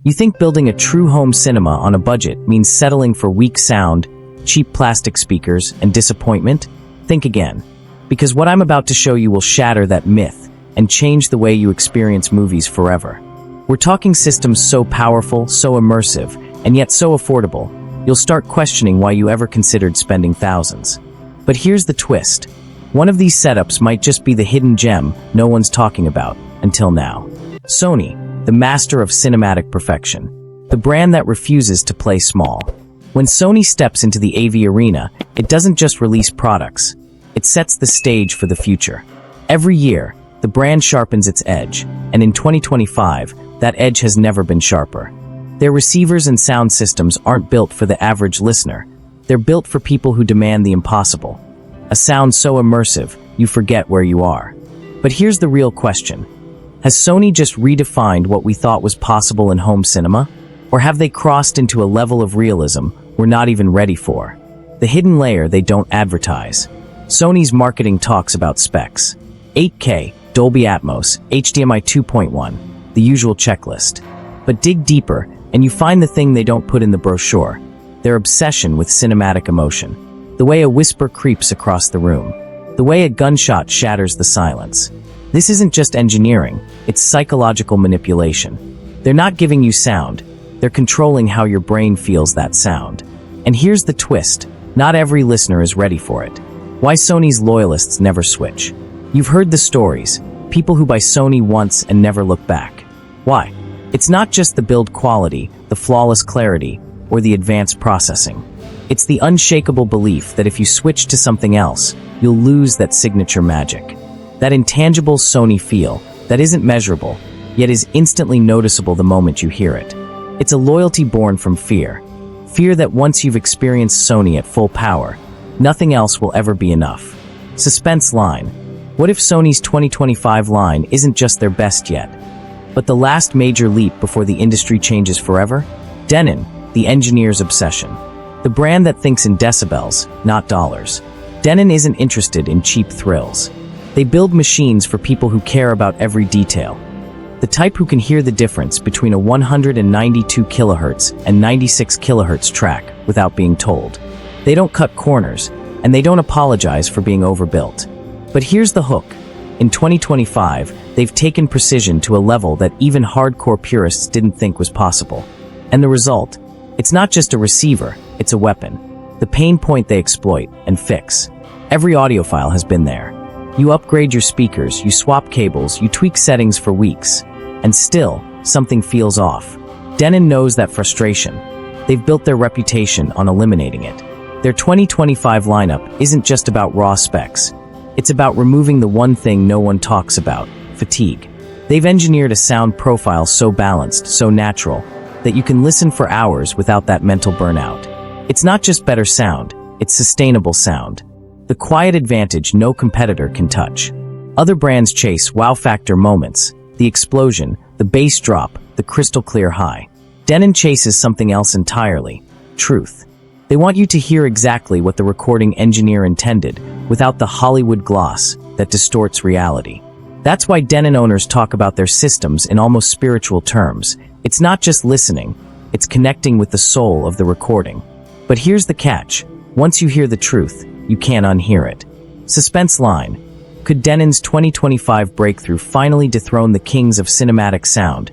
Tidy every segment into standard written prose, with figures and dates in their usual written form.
You think building a true home cinema on a budget means settling for weak sound, cheap plastic speakers, and disappointment? Think again. Because what I'm about to show you will shatter that myth and change the way you experience movies forever. We're talking systems so powerful, so immersive, and yet so affordable, you'll start questioning why you ever considered spending thousands. But here's the twist. One of these setups might just be the hidden gem no one's talking about until now. Sony, the master of cinematic perfection. The brand that refuses to play small. When Sony steps into the AV arena, it doesn't just release products. It sets the stage for the future. Every year, the brand sharpens its edge, and in 2025, that edge has never been sharper. Their receivers and sound systems aren't built for the average listener. They're built for people who demand the impossible. A sound so immersive, you forget where you are. But here's the real question. Has Sony just redefined what we thought was possible in home cinema? Or have they crossed into a level of realism we're not even ready for? The hidden layer they don't advertise. Sony's marketing talks about specs. 8K, Dolby Atmos, HDMI 2.1, the usual checklist. But dig deeper, and you find the thing they don't put in the brochure. Their obsession with cinematic emotion. The way a whisper creeps across the room. The way a gunshot shatters the silence. This isn't just engineering, it's psychological manipulation. They're not giving you sound, they're controlling how your brain feels that sound. And here's the twist, not every listener is ready for it. Why Sony's loyalists never switch. You've heard the stories, people who buy Sony once and never look back. Why? It's not just the build quality, the flawless clarity, or the advanced processing. It's the unshakable belief that if you switch to something else, you'll lose that signature magic. That intangible Sony feel that isn't measurable, yet is instantly noticeable the moment you hear it. It's a loyalty born from fear. Fear that once you've experienced Sony at full power, nothing else will ever be enough. Suspense line. What if Sony's 2025 line isn't just their best yet, but the last major leap before the industry changes forever? Denon, the engineer's obsession. The brand that thinks in decibels, not dollars. Denon isn't interested in cheap thrills. They build machines for people who care about every detail. The type who can hear the difference between a 192 kHz and 96 kHz track without being told. They don't cut corners, and they don't apologize for being overbuilt. But here's the hook. In 2025, they've taken precision to a level that even hardcore purists didn't think was possible. And the result? It's not just a receiver, it's a weapon. The pain point they exploit and fix. Every audiophile has been there. You upgrade your speakers, you swap cables, you tweak settings for weeks, and still, something feels off. Denon knows that frustration. They've built their reputation on eliminating it. Their 2025 lineup isn't just about raw specs. It's about removing the one thing no one talks about, fatigue. They've engineered a sound profile so balanced, so natural, that you can listen for hours without that mental burnout. It's not just better sound, it's sustainable sound. The quiet advantage no competitor can touch. Other brands chase wow factor moments, the explosion, the bass drop, the crystal clear high. Denon chases something else entirely, truth. They want you to hear exactly what the recording engineer intended, without the Hollywood gloss that distorts reality. That's why Denon owners talk about their systems in almost spiritual terms. It's not just listening, it's connecting with the soul of the recording. But here's the catch. Once you hear the truth, you can't unhear it. Suspense line. Could Denon's 2025 breakthrough finally dethrone the kings of cinematic sound?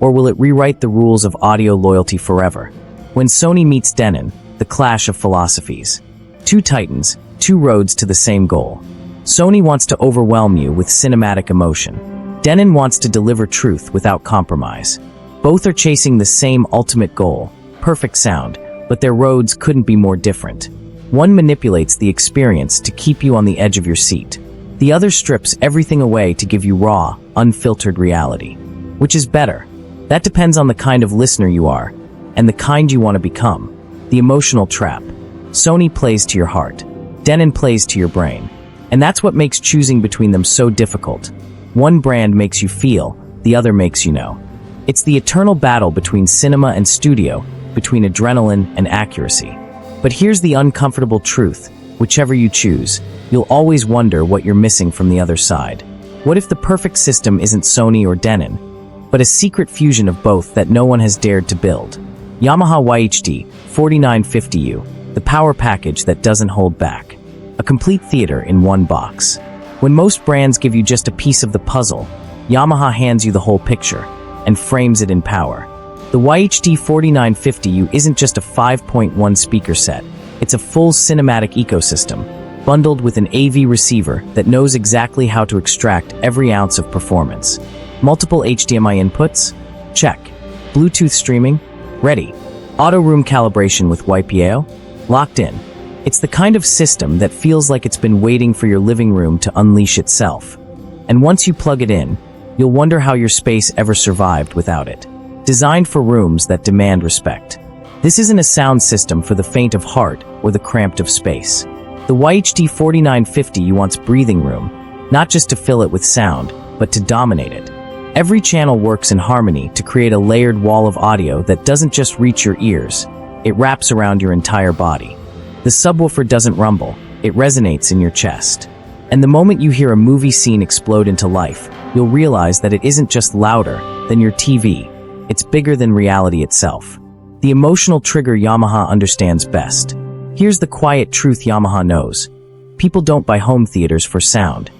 Or will it rewrite the rules of audio loyalty forever? When Sony meets Denon, the clash of philosophies. Two titans, two roads to the same goal. Sony wants to overwhelm you with cinematic emotion. Denon wants to deliver truth without compromise. Both are chasing the same ultimate goal, perfect sound, but their roads couldn't be more different. One manipulates the experience to keep you on the edge of your seat. The other strips everything away to give you raw, unfiltered reality. Which is better? That depends on the kind of listener you are, and the kind you want to become. The emotional trap. Sony plays to your heart. Denon plays to your brain. And that's what makes choosing between them so difficult. One brand makes you feel, the other makes you know. It's the eternal battle between cinema and studio, between adrenaline and accuracy. But here's the uncomfortable truth. Whichever you choose, you'll always wonder what you're missing from the other side. What if the perfect system isn't Sony or Denon, but a secret fusion of both that no one has dared to build. Yamaha YHD 4950U, the power package that doesn't hold back. A complete theater in one box. When most brands give you just a piece of the puzzle, Yamaha hands you the whole picture and frames it in power. The YHD 4950U isn't just a 5.1 speaker set, it's a full cinematic ecosystem, bundled with an AV receiver that knows exactly how to extract every ounce of performance. Multiple HDMI inputs? Check. Bluetooth streaming? Ready. Auto room calibration with YPAO? Locked in. It's the kind of system that feels like it's been waiting for your living room to unleash itself. And once you plug it in, you'll wonder how your space ever survived without it. Designed for rooms that demand respect. This isn't a sound system for the faint of heart or the cramped of space. The YHD 4950U wants breathing room, not just to fill it with sound, but to dominate it. Every channel works in harmony to create a layered wall of audio that doesn't just reach your ears, it wraps around your entire body. The subwoofer doesn't rumble, it resonates in your chest. And the moment you hear a movie scene explode into life, you'll realize that it isn't just louder than your TV, it's bigger than reality itself. The emotional trigger Yamaha understands best. Here's the quiet truth Yamaha knows. People don't buy home theaters for sound.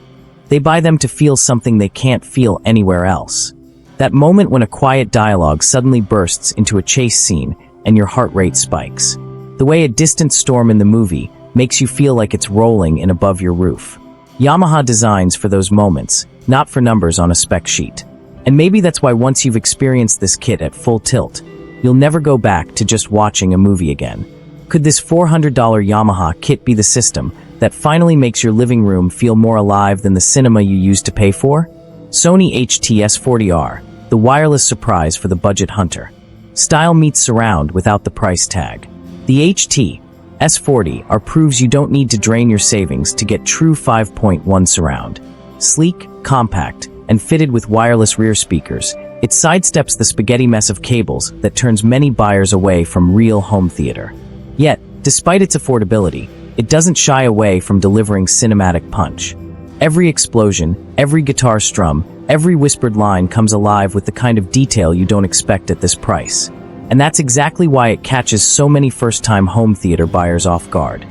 They buy them to feel something they can't feel anywhere else. That moment when a quiet dialogue suddenly bursts into a chase scene and your heart rate spikes. The way a distant storm in the movie makes you feel like it's rolling in above your roof. Yamaha designs for those moments, not for numbers on a spec sheet. And maybe that's why once you've experienced this kit at full tilt, you'll never go back to just watching a movie again. Could this $400 Yamaha kit be the system that finally makes your living room feel more alive than the cinema you used to pay for? Sony HT-S40R, the wireless surprise for the budget hunter. Style meets surround without the price tag. The HT-S40R proves you don't need to drain your savings to get true 5.1 surround. Sleek, compact, and fitted with wireless rear speakers, it sidesteps the spaghetti mess of cables that turns many buyers away from real home theater. Yet, despite its affordability, it doesn't shy away from delivering cinematic punch. Every explosion, every guitar strum, every whispered line comes alive with the kind of detail you don't expect at this price. And that's exactly why it catches so many first-time home theater buyers off guard.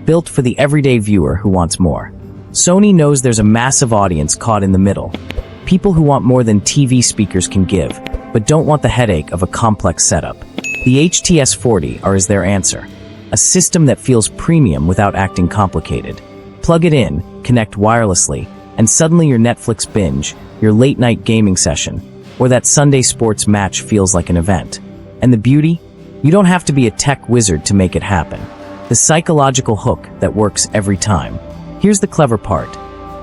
Built for the everyday viewer who wants more. Sony knows there's a massive audience caught in the middle. People who want more than TV speakers can give, but don't want the headache of a complex setup. The HT-S40R is their answer. A system that feels premium without acting complicated. Plug it in, connect wirelessly, and suddenly your Netflix binge, your late-night gaming session, or that Sunday sports match feels like an event. And the beauty? You don't have to be a tech wizard to make it happen. The psychological hook that works every time. Here's the clever part.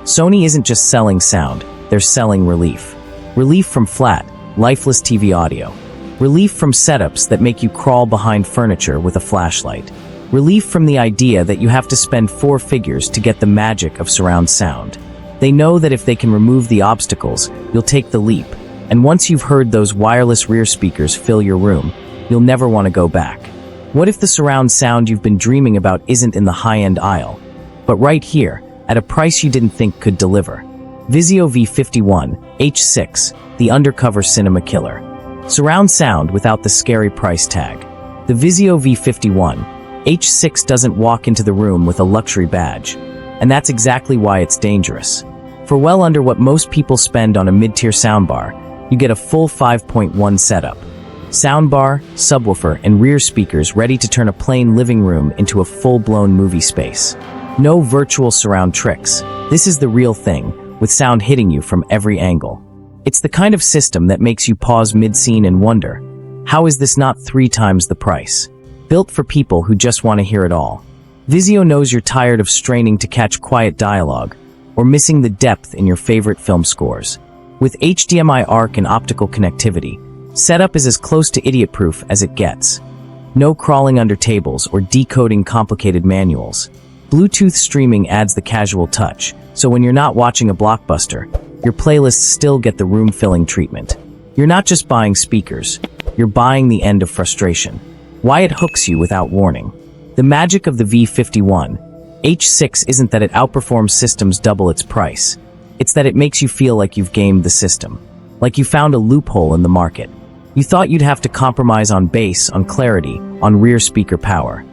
Sony isn't just selling sound, they're selling relief. Relief from flat, lifeless TV audio. Relief from setups that make you crawl behind furniture with a flashlight. Relief from the idea that you have to spend 4 figures to get the magic of surround sound. They know that if they can remove the obstacles, you'll take the leap. And once you've heard those wireless rear speakers fill your room, you'll never want to go back. What if the surround sound you've been dreaming about isn't in the high-end aisle, but right here, at a price you didn't think could deliver? Vizio V51 H6, the undercover cinema killer. Surround sound without the scary price tag. The Vizio V51 H6 doesn't walk into the room with a luxury badge, and that's exactly why it's dangerous. For well under what most people spend on a mid-tier soundbar, you get a full 5.1 setup. Soundbar, subwoofer, and rear speakers ready to turn a plain living room into a full-blown movie space. No virtual surround tricks. This is the real thing, with sound hitting you from every angle. It's the kind of system that makes you pause mid-scene and wonder, how is this not 3 times the price? Built for people who just want to hear it all. Vizio knows you're tired of straining to catch quiet dialogue, or missing the depth in your favorite film scores. With HDMI ARC and optical connectivity, setup is as close to idiot-proof as it gets. No crawling under tables or decoding complicated manuals. Bluetooth streaming adds the casual touch, so when you're not watching a blockbuster, your playlists still get the room-filling treatment. You're not just buying speakers, you're buying the end of frustration. Why it hooks you without warning. The magic of the V51 H6 isn't that it outperforms systems double its price. It's that it makes you feel like you've gamed the system. like you found a loophole in the market. You thought you'd have to compromise on bass, on clarity, on rear speaker power.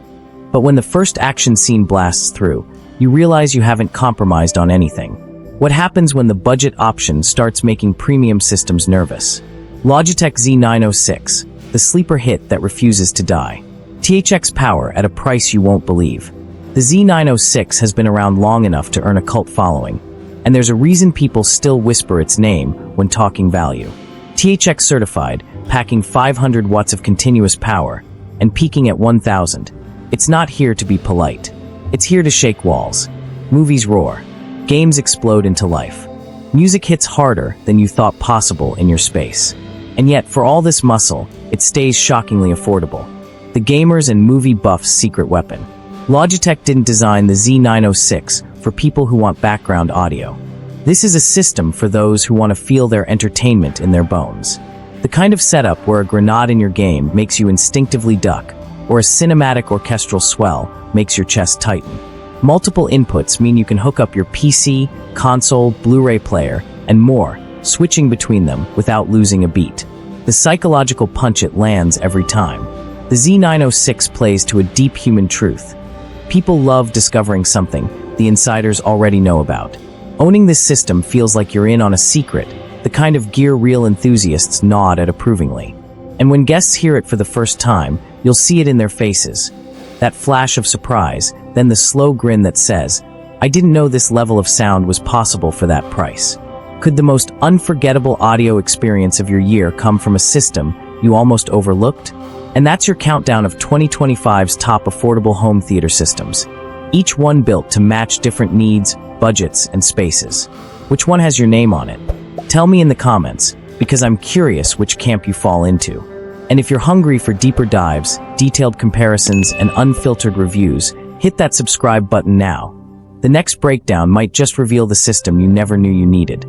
But when the first action scene blasts through, you realize you haven't compromised on anything. What happens when the budget option starts making premium systems nervous? Logitech Z906, the sleeper hit that refuses to die. THX power at a price you won't believe. The Z906 has been around long enough to earn a cult following, and there's a reason people still whisper its name when talking value. THX certified, packing 500 watts of continuous power, and peaking at 1,000. It's not here to be polite. It's here to shake walls. Movies roar. Games explode into life. Music hits harder than you thought possible in your space. And yet, for all this muscle, it stays shockingly affordable. The gamer's and movie buff's secret weapon. Logitech didn't design the Z906 for people who want background audio. This is a system for those who want to feel their entertainment in their bones. The kind of setup where a grenade in your game makes you instinctively duck, or a cinematic orchestral swell makes your chest tighten. Multiple inputs mean you can hook up your PC, console, Blu-ray player, and more, switching between them without losing a beat. The psychological punch it lands every time. The Z906 plays to a deep human truth. People love discovering something the insiders already know about. Owning this system feels like you're in on a secret, the kind of gear real enthusiasts nod at approvingly. And when guests hear it for the first time, you'll see it in their faces. That flash of surprise, then the slow grin that says, "I didn't know this level of sound was possible for that price." Could the most unforgettable audio experience of your year come from a system you almost overlooked? And that's your countdown of 2025's top affordable home theater systems. Each one built to match different needs, budgets, and spaces. Which one has your name on it? Tell me in the comments, because I'm curious which camp you fall into. And if you're hungry for deeper dives, detailed comparisons, and unfiltered reviews, hit that subscribe button now. The next breakdown might just reveal the system you never knew you needed.